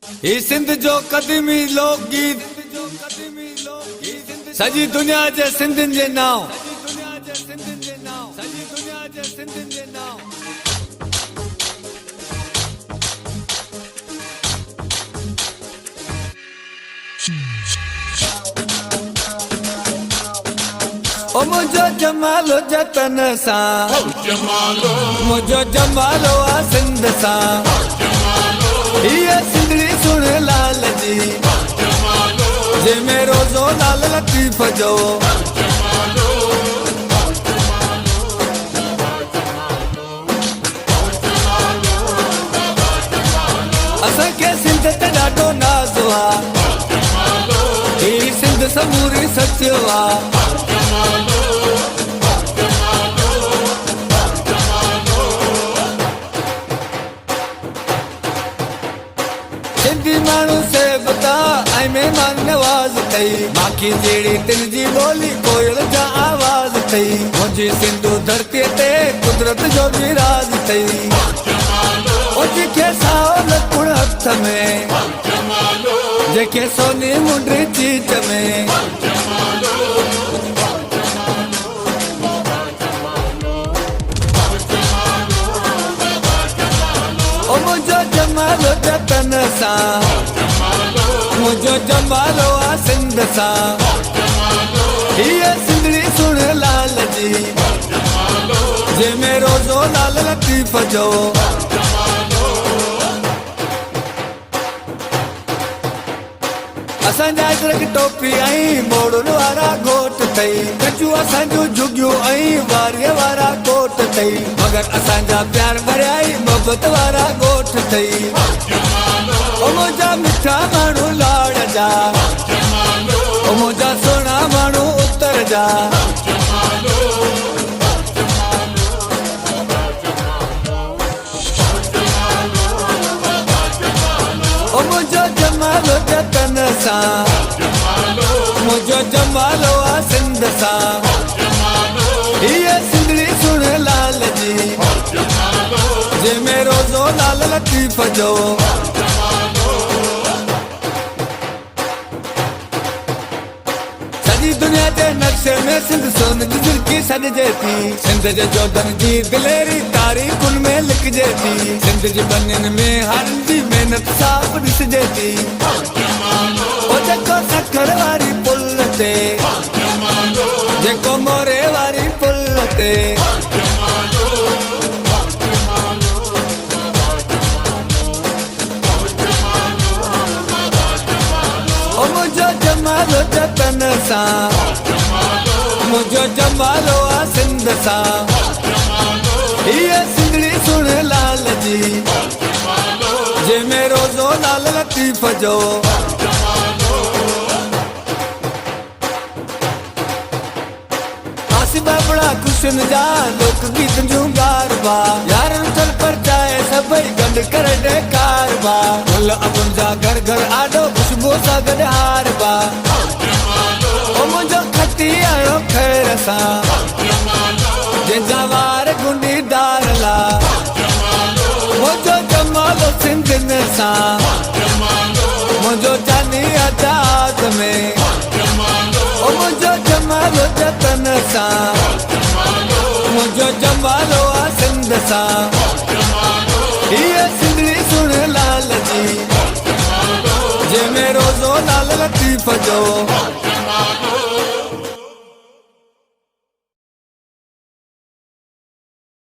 ये सिंध जो कदीमी लोकगीत सजी दुनिया जे सिंधिन जे नाव ओ मुझो जमालो जतन सा मुझो जमालो आ सिंध सा ये सिंधड़ी सुन लाल जी जे मेरो जो लाल लतीफ जो असां के सिंध ते ॾाढो नाज़ आ ही सिंध समूरी सचो आ सिंधी माण्हू से बता ऐं महिमान नवाज़ अथई माखी जहिड़ी तिन जी ॿोली कोयल जा आवाज़ अथई मुंहिंजी सिंधू धरतीअ ते कुदरत जो बि राज़ अथई जेके साओ लकुण हथ में जेके सोनी मुंडी चीच में ओ मुझो जमालो जतन सा मुझो जमालो आ सिंध सा ये सिंधड़ी सुन लाल जी जे मेरो जो लाल लतीफ जो असांजा इधर टोपी आई मोड़न वारा घोट थई गजू असांजो झुगियो आई वारीअ वारा कोट थई मगर असांजा प्यार भरियाई मोहब्बत वारा गोठ थई ओ मुंहिंजा मिठा माण्हू लाड़ जा ओ मुंहिंजा सोना माण्हू उत्तर जा ओ मुंहिंजो जमालो जतन सा मुंहिंजो जमालो आ सिंध सा ये सिंधड़ी सुन लाल जी जे मेरो जो लाल लतीफ जो सॼी दुनिया जे नक्शे में सिंध सोन जी झिरकी सॾिजे थी सिंध जे जोधन जी दिलेरी तारीख़ुन में लिखिजे थी सिंध जी बनियुन में हारनि जी महिनत साफ़ ॾिसिजे थी ओ जेको सखर वारी पुल ते जेको मोरे वारी पुल ते ओ मुझो जमालो जतन सा मुझो जमालो आ सिंध सा ये सिंधड़ी सुन लाल जी जे मेरो जो लाल लतीफ जो आसिबा बड़ा खुशन जा लोक गीत जूं गारबा यारन चल पर जाए सभई गंड कर दे कारबा फुल अबुन जा घर घर आडो खुशबू सा गड हारबा ओ मुंहिंजो खती आयो खैर सा जंहिंजा वार गुंडी दारला मुंहिंजो जमालो सिंधिन सा मुंहिंजो जानी आजाद में ओ मुंहिंजो जमालो जतन सा मुंहिंजो जमालो आ सिंध सा ये सिंधड़ी सुन लाल जी जे मेरो जो लाल लतीफ जो